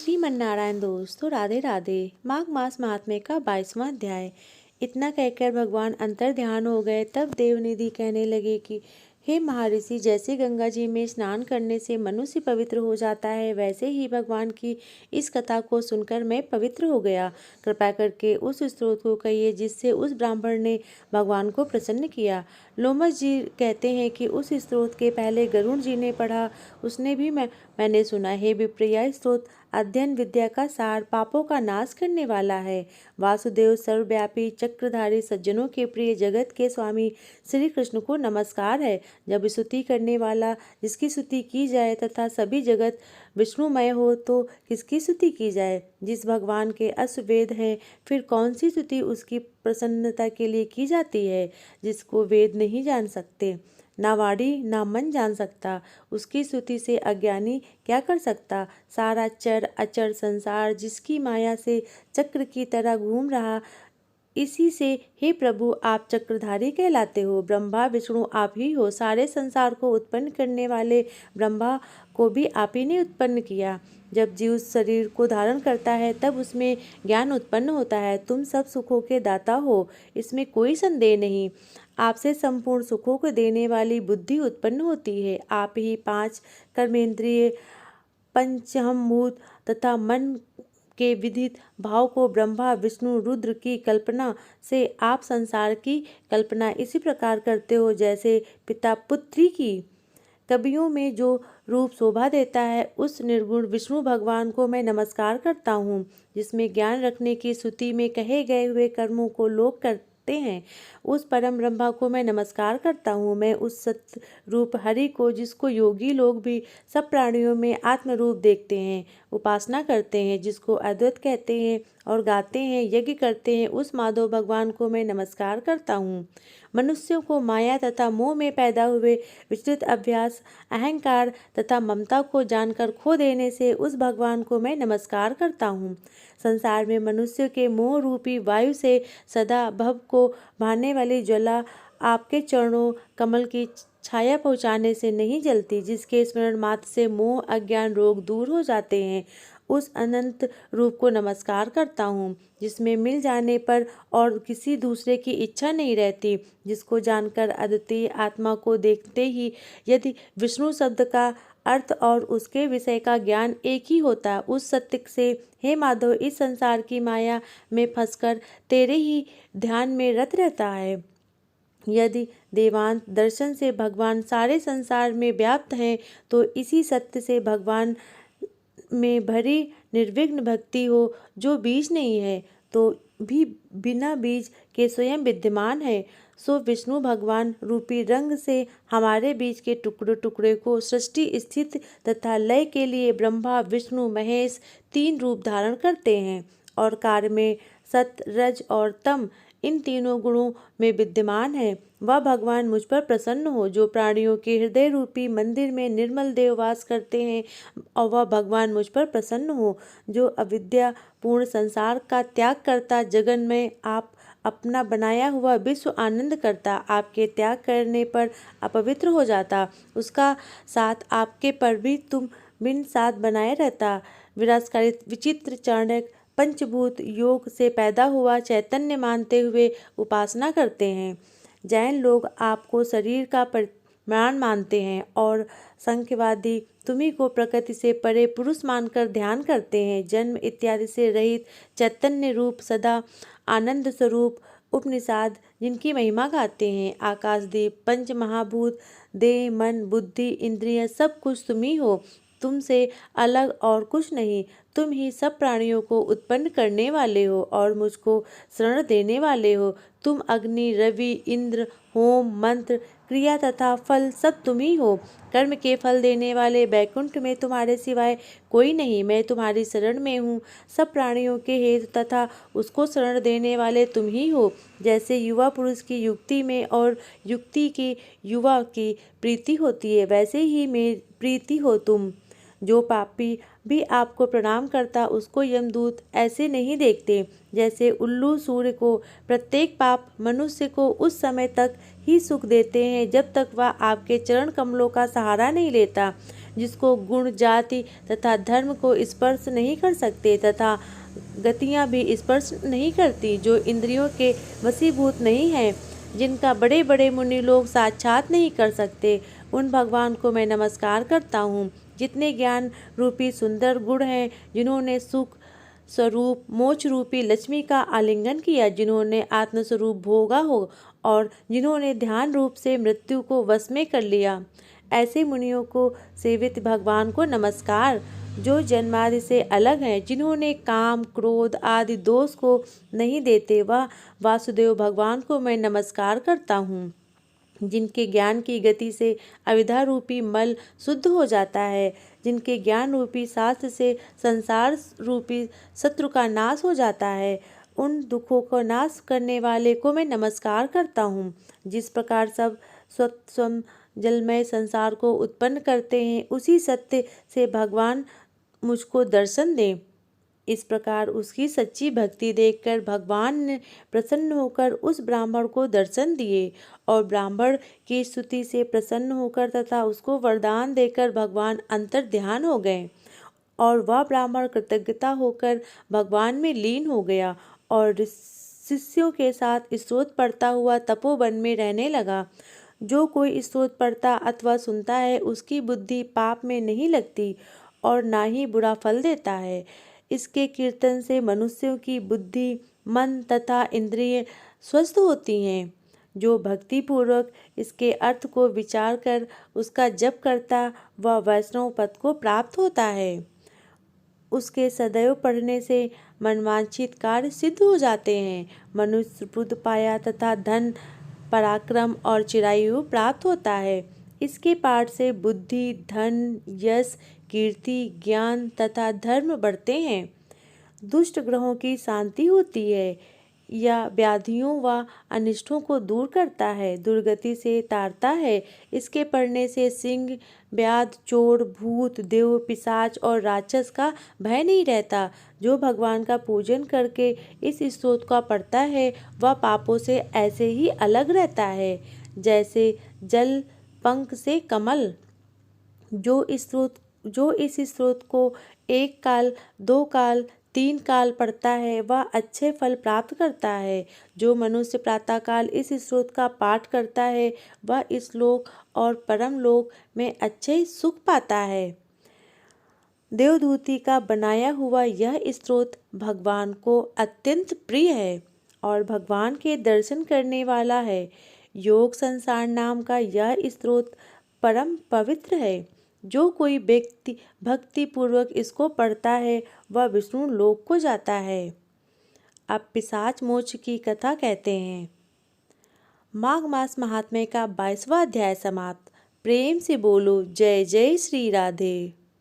श्रीमन्नारायण दोस्तों, राधे राधे। माघ मास महात्म्य का 22वां अध्याय। इतना कहकर भगवान अंतर ध्यान हो गए। तब देवनिधि कहने लगे कि हे महर्षि, जैसे गंगा जी में स्नान करने से मनुष्य पवित्र हो जाता है, वैसे ही भगवान की इस कथा को सुनकर मैं पवित्र हो गया। कृपा करके उस स्त्रोत को कहिए जिससे उस ब्राह्मण ने भगवान को प्रसन्न किया। लोमस जी कहते हैं कि उस स्त्रोत के पहले गरुड़ जी ने पढ़ा। उसने भी मैंने सुना। हे विप्रिया, स्त्रोत अध्ययन विद्या का सार, पापों का नाश करने वाला है। वासुदेव सर्वव्यापी चक्रधारी सज्जनों के प्रिय जगत के स्वामी श्री कृष्ण को नमस्कार है। जब स्तुति करने वाला जिसकी स्तुति की जाए तथा सभी जगत विष्णुमय हो तो किसकी स्तुति की जाए। जिस भगवान के अश्ववेद हैं, फिर कौन सी स्तुति उसकी प्रसन्नता के लिए की जाती है। जिसको वेद नहीं जान सकते, ना वाणी ना मन जान सकता, उसकी स्तुति से अज्ञानी क्या कर सकता। सारा चर अचर संसार जिसकी माया से चक्र की तरह घूम रहा, इसी से हे प्रभु आप चक्रधारी कहलाते हो। ब्रह्मा विष्णु आप ही हो। सारे संसार को उत्पन्न करने वाले ब्रह्मा को भी आप ही ने उत्पन्न किया। जब जीव शरीर को धारण करता है तब उसमें ज्ञान उत्पन्न होता है। तुम सब सुखों के दाता हो, इसमें कोई संदेह नहीं। आपसे संपूर्ण सुखों को देने वाली बुद्धि उत्पन्न होती है। आप ही 5 कर्मेंद्रिय, पंचमभूत तथा मन के विदित भाव को ब्रह्मा विष्णु रुद्र की कल्पना से आप संसार की कल्पना इसी प्रकार करते हो जैसे पिता पुत्री की। कवियों में जो रूप शोभा देता है, उस निर्गुण विष्णु भगवान को मैं नमस्कार करता हूँ। जिसमें ज्ञान रखने की स्तुति में कहे गए हुए कर्मों को लोग करते हैं, उस परम ब्रह्मा को मैं नमस्कार करता हूँ। मैं उस सत्य रूप हरि को, जिसको योगी लोग भी सब प्राणियों में आत्म रूप देखते हैं, उपासना करते हैं, जिसको अद्वैत कहते हैं और गाते हैं, यज्ञ करते हैं, उस माधव भगवान को मैं नमस्कार करता हूँ। मनुष्यों को माया तथा मोह में पैदा हुए विस्तृत अभ्यास, अहंकार तथा ममता को जानकर खो देने से उस भगवान को मैं नमस्कार करता हूँ। संसार में मनुष्य के मोह रूपी वायु से सदा भव को भाने वाली ज्वाला आपके चरणों कमल की छाया पहुँचाने से नहीं जलती। जिसके स्मरण मात्र से मोह अज्ञान रोग दूर हो जाते हैं, उस अनंत रूप को नमस्कार करता हूँ। जिसमें मिल जाने पर और किसी दूसरे की इच्छा नहीं रहती, जिसको जानकर अद्वितीय आत्मा को देखते ही यदि विष्णु शब्द का अर्थ और उसके विषय का ज्ञान एक ही होता, उस सत्य से हे माधव इस संसार की माया में फंसकर तेरे ही ध्यान में रत रहता है। यदि देवांत दर्शन से भगवान सारे संसार में व्याप्त हैं, तो इसी सत्य से भगवान में भरी निर्विघ्न भक्ति हो, जो बीज नहीं है तो भी बिना बीज के स्वयं विद्यमान है। सो विष्णु भगवान रूपी रंग से हमारे बीज के टुकड़े टुकड़े को सृष्टि स्थिति तथा लय के लिए ब्रह्मा विष्णु महेश 3 रूप धारण करते हैं और कार्य में सत्य रज और तम इन तीनों गुणों में विद्यमान है। वह भगवान मुझ पर प्रसन्न हो, जो प्राणियों के हृदय रूपी मंदिर में निर्मल देव वास करते हैं, और वह भगवान मुझ पर प्रसन्न हो, जो अविद्या पूर्ण संसार का त्याग करता, जगन में आप अपना बनाया हुआ विश्व आनंद करता, आपके त्याग करने पर अपवित्र हो जाता, उसका साथ आपके पर भी तुम बिन साथ बनाए रहता। विनाशकारी विचित्र चाणक्य पंचभूत योग से पैदा हुआ चैतन्य मानते हुए उपासना करते हैं। जैन लोग आपको शरीर का प्रमाण मानते हैं और सांख्यवादी तुम्ही को प्रकृति से परे पुरुष मानकर ध्यान करते हैं। जन्म इत्यादि से रहित चैतन्य रूप सदा आनंद स्वरूप उपनिषद जिनकी महिमा गाते हैं। आकाशदीप पंच महाभूत देह मन बुद्धि इंद्रिय सब कुछ तुम ही हो, तुमसे अलग और कुछ नहीं। तुम ही सब प्राणियों को उत्पन्न करने वाले हो और मुझको शरण देने वाले हो। तुम अग्नि रवि इंद्र होम मंत्र क्रिया तथा फल सब तुम ही हो। कर्म के फल देने वाले बैकुंठ में तुम्हारे सिवाय कोई नहीं। मैं तुम्हारी शरण में हूँ। सब प्राणियों के हेतु तथा उसको शरण देने वाले तुम ही हो। जैसे युवा पुरुष की युक्ति में और युक्ति की युवा की प्रीति होती है, वैसे ही मेरी प्रीति हो तुम। जो पापी भी आपको प्रणाम करता उसको यमदूत ऐसे नहीं देखते जैसे उल्लू सूर्य को। प्रत्येक पाप मनुष्य को उस समय तक ही सुख देते हैं जब तक वह आपके चरण कमलों का सहारा नहीं लेता, जिसको गुण, जाति तथा धर्म को स्पर्श नहीं कर सकते तथा गतियाँ भी स्पर्श नहीं करती, जो इंद्रियों के वशीभूत नहीं हैं, जिनका बड़े बड़े मुनि लोग साक्षात नहीं कर सकते, उन भगवान को मैं नमस्कार करता हूँ। जितने ज्ञान रूपी सुंदर गुण हैं, जिन्होंने सुख स्वरूप मोक्ष रूपी लक्ष्मी का आलिंगन किया, जिन्होंने आत्मस्वरूप भोगा हो और जिन्होंने ध्यान रूप से मृत्यु को वश में कर लिया, ऐसे मुनियों को सेवित भगवान को नमस्कार। जो जन्मादि से अलग हैं, जिन्होंने काम, क्रोध आदि दोष को नहीं देते, वह वासुदेव भगवान को मैं नमस्कार करता हूँ। जिनके ज्ञान की गति से अविद्या रूपी मल शुद्ध हो जाता है, जिनके ज्ञान रूपी शास्त्र से संसार रूपी शत्रु का नाश हो जाता है, उन दुखों को नाश करने वाले को मैं नमस्कार करता हूँ। जिस प्रकार सब स्वम जलमय संसार को उत्पन्न करते हैं, उसी सत्य से भगवान मुझको दर्शन दें। इस प्रकार उसकी सच्ची भक्ति देखकर भगवान ने प्रसन्न होकर उस ब्राह्मण को दर्शन दिए और ब्राह्मण की स्तुति से प्रसन्न होकर तथा उसको वरदान देकर भगवान अंतर ध्यान हो गए और वह ब्राह्मण कृतज्ञता होकर भगवान में लीन हो गया और शिष्यों के साथ स्रोत पढ़ता हुआ तपोवन में रहने लगा। जो कोई स्रोत पढ़ता अथवा सुनता है, उसकी बुद्धि पाप में नहीं लगती और ना ही बुरा फल देता है। इसके कीर्तन से मनुष्यों की बुद्धि, मन तथा इंद्रिय स्वस्थ होती हैं। जो भक्ति पूर्वक इसके अर्थ को विचार कर उसका जप करता, वह वैष्णव पद को प्राप्त होता है। उसके सदैव पढ़ने से मनवांछित कार्य सिद्ध हो जाते हैं। मनुष्य बुद्ध पाया तथा धन, पराक्रम और चिरायु प्राप्त होता है। इसके पाठ से बुद्धि, धन, यश, कीर्ति, ज्ञान तथा धर्म बढ़ते हैं। दुष्ट ग्रहों की शांति होती है या व्याधियों व अनिष्टों को दूर करता है, दुर्गति से तारता है। इसके पढ़ने से सिंह, व्याध, चोर, भूत, देव, पिशाच और राक्षस का भय नहीं रहता। जो भगवान का पूजन करके इस स्तोत्र का पढ़ता है, वह पापों से ऐसे ही अलग रहता है जैसे जल पंख से कमल। जो इस स्रोत को 1 काल, 2 काल, 3 काल पढ़ता है, वह अच्छे फल प्राप्त करता है। जो मनुष्य प्रातःकाल इस स्रोत का पाठ करता है, वह इस लोक और परम लोक में अच्छे सुख पाता है। देवदूती का बनाया हुआ यह स्रोत भगवान को अत्यंत प्रिय है और भगवान के दर्शन करने वाला है। योग संसार नाम का यह स्रोत परम पवित्र है। जो कोई व्यक्ति भक्ति पूर्वक इसको पढ़ता है, वह विष्णु लोक को जाता है। अब पिशाच मोक्ष की कथा कहते हैं। माघ मास महात्म्य का 22वां अध्याय समाप्त। प्रेम से बोलो जय जय श्री राधे।